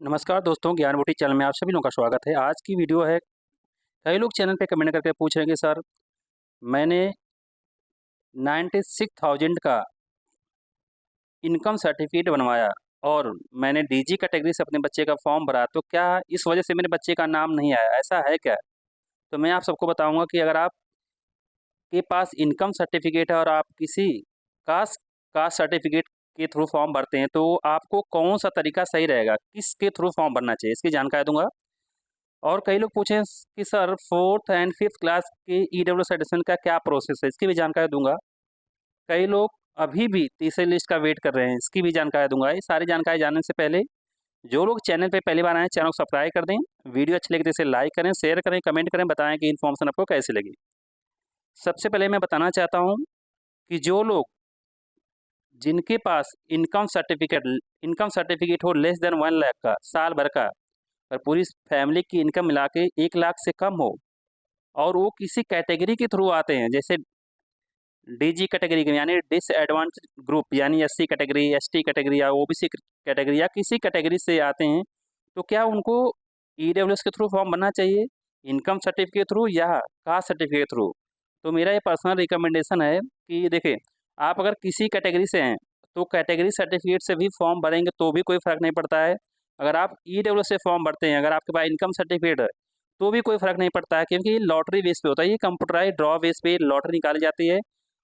नमस्कार दोस्तों, ज्ञान बूटी चैनल में आप सभी लोगों का स्वागत है। आज की वीडियो है, कई लोग चैनल पे कमेंट करके पूछ रहे हैं कि सर मैंने 96,000 का इनकम सर्टिफिकेट बनवाया और मैंने डीजी कैटेगरी से अपने बच्चे का फॉर्म भरा, तो क्या इस वजह से मेरे बच्चे का नाम नहीं आया, ऐसा है क्या? तो मैं आप सबको बताऊंगा कि अगर आपके पास इनकम सर्टिफिकेट है और आप किसी कास्ट कास्ट सर्टिफिकेट के थ्रू फॉर्म भरते हैं, तो आपको कौन सा तरीका सही रहेगा, किसके थ्रू फॉर्म भरना चाहिए, इसकी जानकारी दूंगा। और कई लोग पूछें कि sir 4th and 5th class के ईडब्ल्यूएस एडिशन का क्या प्रोसेस है, इसकी भी जानकारी दूंगा। कई लोग अभी भी तीसरी लिस्ट का वेट कर रहे हैं, इसकी भी जानकारी दूंगा। ये सारी जानकारी जानने से पहले जो लोग चैनल पे पहली बार आए हैं, चैनल को सब्सक्राइब कर दें। वीडियो अच्छी लगी तो इसे लाइक करें, शेयर करें, कमेंट करें, बताएं कि इन्फॉर्मेशन आपको कैसी लगी। सबसे पहले मैं बताना चाहता हूँ कि जो लोग जिनके पास इनकम सर्टिफिकेट हो लेस देन 1 लाख का साल भर का, और पूरी फैमिली की इनकम मिला के 1 लाख से कम हो, और वो किसी कैटेगरी के थ्रू आते हैं, जैसे डीजी कैटेगरी के यानी डिसएडवांटेज ग्रुप यानी एससी कैटेगरी, एसटी कैटेगरी या ओबीसी कैटेगरी या किसी कैटेगरी से आते हैं, तो क्या उनको ईडब्ल्यूएस के थ्रू फॉर्म भरना चाहिए, इनकम सर्टिफिकेट के थ्रू या कास्ट सर्टिफिकेट के थ्रू? तो मेरा ये पर्सनल रिकमेंडेशन है कि देखिए, आप अगर किसी कैटेगरी से हैं तो कैटेगरी सर्टिफिकेट से भी फॉर्म भरेंगे तो भी कोई फ़र्क नहीं पड़ता है। अगर आप ईडब्ल्यूएस से फॉर्म भरते हैं, अगर आपके पास इनकम सर्टिफिकेट है, तो भी कोई फ़र्क नहीं पड़ता है, क्योंकि ये लॉटरी बेस पे होता है, ये कंप्यूटराइज़्ड ड्रॉ बेस पे लॉटरी निकाली जाती है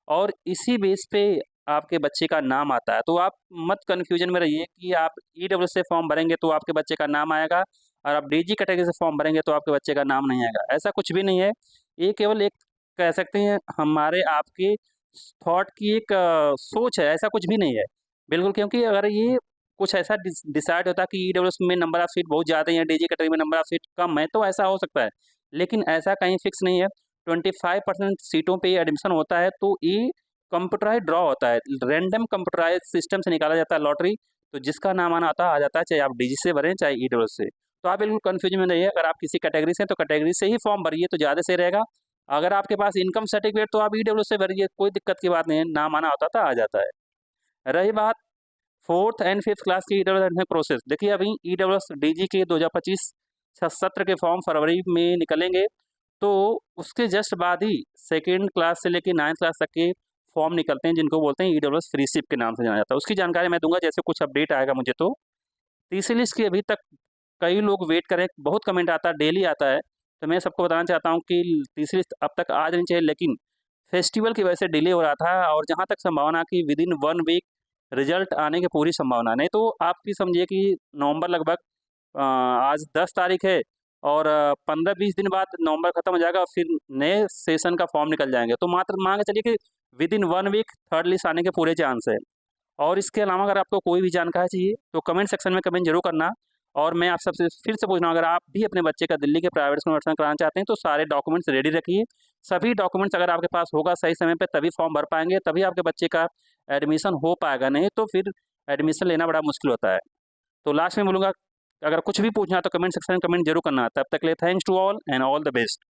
और इसी बेस पे आपके बच्चे का नाम आता है। तो आप मत कन्फ्यूजन में रहिए कि आप ईडब्ल्यूएस से फॉर्म भरेंगे तो आपके बच्चे का नाम आएगा और आप डीजी कैटेगरी से फॉर्म भरेंगे तो आपके बच्चे का नाम नहीं आएगा। ऐसा कुछ भी नहीं है। ये केवल एक, कह सकते हैं, हमारे आपके थॉट की एक सोच है, ऐसा कुछ भी नहीं है। बिल्कुल, क्योंकि अगर ये कुछ ऐसा डिसाइड होता कि ईडब्ल्यूएस में नंबर ऑफ सीट बहुत ज़्यादा है, डीजी कैटेगरी में नंबर ऑफ सीट कम है, तो ऐसा हो सकता है। लेकिन ऐसा कहीं फिक्स नहीं है। 25% सीटों पे एडमिशन होता है, तो ये कंप्यूटराइज़्ड ड्रॉ होता है, रैंडम कंप्यूटराइज़्ड सिस्टम से निकाला जाता है लॉटरी। तो जिसका नाम आना आता है आ जाता है, चाहे आप डीजी से भरें चाहे ईडब्ल्यूएस से। तो आप बिल्कुल कन्फ्यूजन में नहीं है। अगर आप किसी कैटेगरी से हैं तो कैटेगरी से ही फॉर्म भरिए तो ज़्यादा सही रहेगा। अगर आपके पास इनकम सर्टिफिकेट तो आप ईडब्ल्यूएस से भरिए, कोई दिक्कत की बात नहीं है, नाम आना होता था आ जाता है। रही बात 4th एंड 5th क्लास की ईडब्ल्यूएस एडमिशन प्रोसेस, देखिए अभी ईडब्ल्यूएस डीजी के 2025 सत्र के फॉर्म फरवरी में निकलेंगे, तो उसके जस्ट बाद ही सेकेंड क्लास से लेकर 9th क्लास तक के फॉर्म निकलते हैं, जिनको बोलते हैं ईडब्ल्यूएस फ्री शिप के नाम से जाना जाता है। उसकी जानकारी मैं दूंगा जैसे कुछ अपडेट आएगा मुझे। तो तीसरी लिस्ट की अभी तक कई लोग वेट करें, बहुत कमेंट आता है, डेली आता है। तो मैं सबको बताना चाहता हूँ कि तीसरी लिस्ट अब तक आ जानी चाहिए, लेकिन फेस्टिवल की वजह से डिले हो रहा था, और जहाँ तक संभावना कि विद इन 1 वीक रिजल्ट आने की पूरी संभावना नहीं, तो आप भी समझिए कि नवंबर लगभग, आज 10 तारीख है और 15-20 दिन बाद नवंबर खत्म हो जाएगा और फिर नए सेशन का फॉर्म निकल जाएंगे। तो मात्र मान के चलिए कि within 1 week third list आने के पूरे चांस है। और इसके अलावा अगर आपको कोई भी जानकारी चाहिए तो कमेंट सेक्शन में कमेंट जरूर करना। और मैं आप सबसे फिर से पूछ रहा हूँ, अगर आप भी अपने बच्चे का दिल्ली के प्राइवेट स्कूल में एडमिशन कराना चाहते हैं तो सारे डॉक्यूमेंट्स रेडी रखिए। सभी डॉक्यूमेंट्स अगर आपके पास होगा सही समय पे, तभी फॉर्म भर पाएंगे, तभी आपके बच्चे का एडमिशन हो पाएगा, नहीं तो फिर एडमिशन लेना बड़ा मुश्किल होता है। तो लास्ट में बोलूँगा, अगर कुछ भी पूछना है तो कमेंट सेक्शन में कमेंट जरूर करना। तब तक के लिए thanks to all and all the best.